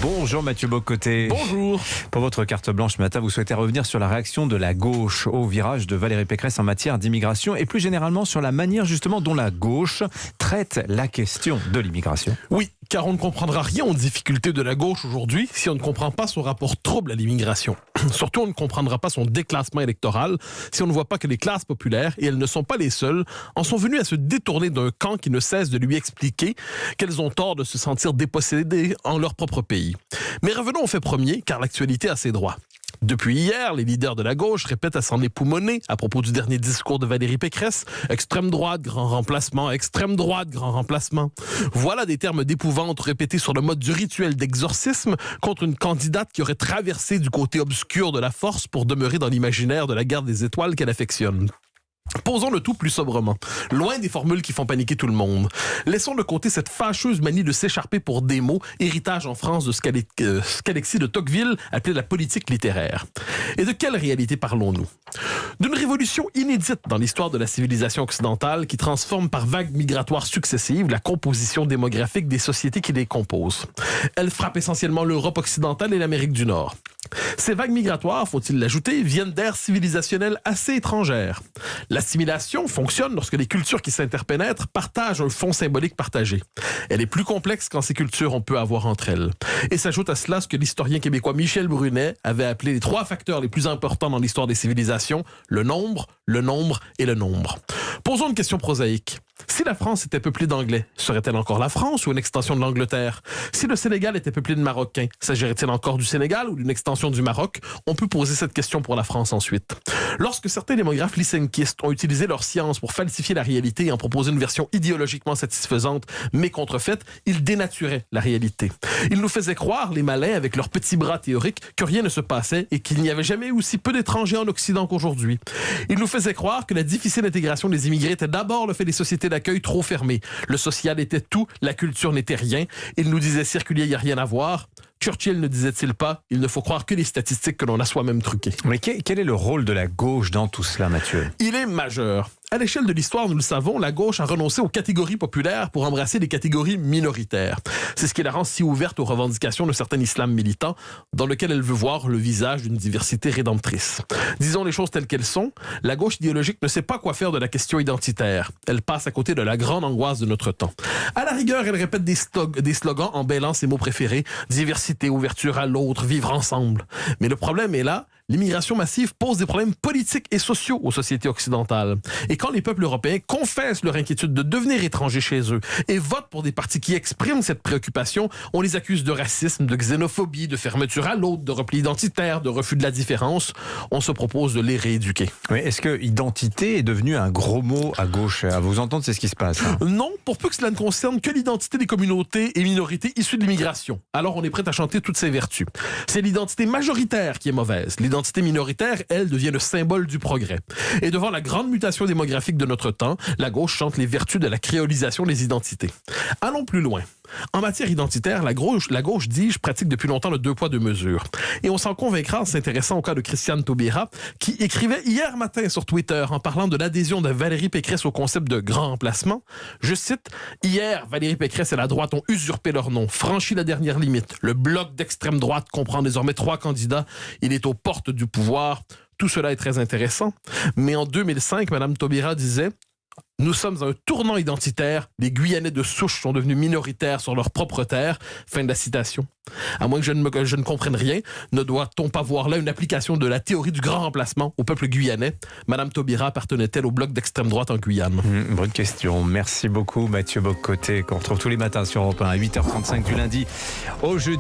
Bonjour Mathieu Bocoté. Bonjour. Pour votre carte blanche ce matin, vous souhaitez revenir sur la réaction de la gauche au virage de Valérie Pécresse en matière d'immigration et plus généralement sur la manière justement dont la gauche traite la question de l'immigration. Oui, car on ne comprendra rien aux difficultés de la gauche aujourd'hui si on ne comprend pas son rapport trouble à l'immigration. Surtout, on ne comprendra pas son déclassement électoral si on ne voit pas que les classes populaires, et elles ne sont pas les seules, en sont venues à se détourner d'un camp qui ne cesse de lui expliquer qu'elles ont tort de se sentir dépossédées en leur propre pays. Mais revenons au fait premier, car l'actualité a ses droits. Depuis hier, les leaders de la gauche répètent à s'en époumoner à propos du dernier discours de Valérie Pécresse. Extrême droite, grand remplacement. Extrême droite, grand remplacement. Voilà des termes d'épouvante répétés sur le mode du rituel d'exorcisme contre une candidate qui aurait traversé du côté obscur de la force pour demeurer dans l'imaginaire de la guerre des étoiles qu'elle affectionne. Posons le tout plus sobrement, loin des formules qui font paniquer tout le monde. Laissons de côté cette fâcheuse manie de s'écharper pour des mots, héritage en France de ce qu'Alexis de Tocqueville appelait la politique littéraire. Et de quelle réalité parlons-nous? D'une révolution inédite dans l'histoire de la civilisation occidentale qui transforme par vagues migratoires successives la composition démographique des sociétés qui les composent. Elle frappe essentiellement l'Europe occidentale et l'Amérique du Nord. Ces vagues migratoires, faut-il l'ajouter, viennent d'ères civilisationnelles assez étrangères. L'assimilation fonctionne lorsque les cultures qui s'interpénètrent partagent un fond symbolique partagé. Elle est plus complexe quand ces cultures on peut avoir entre elles. Et s'ajoute à cela ce que l'historien québécois Michel Brunet avait appelé les 3 facteurs les plus importants dans l'histoire des civilisations, le nombre et le nombre. Posons une question prosaïque. Si la France était peuplée d'Anglais, serait-elle encore la France ou une extension de l'Angleterre? Si le Sénégal était peuplé de Marocains, s'agirait-il encore du Sénégal ou d'une extension du Maroc? On peut poser cette question pour la France ensuite. Lorsque certains démographes lysenkistes ont utilisé leur science pour falsifier la réalité et en proposer une version idéologiquement satisfaisante, mais contrefaite, ils dénaturaient la réalité. Ils nous faisaient croire, les malins, avec leurs petits bras théoriques, que rien ne se passait et qu'il n'y avait jamais eu aussi peu d'étrangers en Occident qu'aujourd'hui. Ils nous faisaient croire que la difficile intégration des immigrés était d'abord le fait des sociétés d'accueil trop fermées. Le social était tout, la culture n'était rien. Ils nous disaient circuler, il n'y a rien à voir. Churchill ne disait-il pas, il ne faut croire que les statistiques que l'on a soi-même truquées. Mais quel est le rôle de la gauche dans tout cela, Mathieu? Il est majeur. À l'échelle de l'histoire, nous le savons, la gauche a renoncé aux catégories populaires pour embrasser les catégories minoritaires. C'est ce qui la rend si ouverte aux revendications d'un certain islam militant, dans lequel elle veut voir le visage d'une diversité rédemptrice. Disons les choses telles qu'elles sont, la gauche idéologique ne sait pas quoi faire de la question identitaire. Elle passe à côté de la grande angoisse de notre temps. À la rigueur, elle répète des slogans en bêlant ses mots préférés, diversité, ouverture à l'autre, vivre ensemble. Mais le problème est là, l'immigration massive pose des problèmes politiques et sociaux aux sociétés occidentales. Et quand les peuples européens confessent leur inquiétude de devenir étrangers chez eux et votent pour des partis qui expriment cette préoccupation, on les accuse de racisme, de xénophobie, de fermeture à l'autre, de repli identitaire, de refus de la différence. On se propose de les rééduquer. Oui, est-ce que identité est devenu un gros mot à gauche? À vous entendre, c'est ce qui se passe. Non, pour peu que cela ne concerne que l'identité des communautés et minorités issues de l'immigration. Alors on est prêt à chanter toutes ses vertus. C'est l'identité majoritaire qui est mauvaise. L'identité minoritaire, elle, devient le symbole du progrès. Et devant la grande mutation démographique de notre temps, la gauche chante les vertus de la créolisation des identités. Allons plus loin. En matière identitaire, la gauche, dis-je, pratique depuis longtemps le 2 poids 2 mesures. Et on s'en convaincra en s'intéressant au cas de Christiane Taubira, qui écrivait hier matin sur Twitter en parlant de l'adhésion de Valérie Pécresse au concept de grand remplacement. Je cite, « Hier, Valérie Pécresse et la droite ont usurpé leur nom, franchi la dernière limite. Le bloc d'extrême droite comprend désormais 3 candidats. Il est aux portes du pouvoir. Tout cela est très intéressant. » Mais en 2005, Mme Taubira disait « Nous sommes à un tournant identitaire. Les Guyanais de souche sont devenus minoritaires sur leur propre terre. » Fin de la citation. À moins que je ne comprenne rien, ne doit-on pas voir là une application de la théorie du grand remplacement au peuple guyanais? Madame Taubira appartenait-elle au bloc d'extrême droite en Guyane? Bonne question. Merci beaucoup, Mathieu Bocoté, qu'on retrouve tous les matins sur Europe 1 à 8h35 du lundi au jeudi.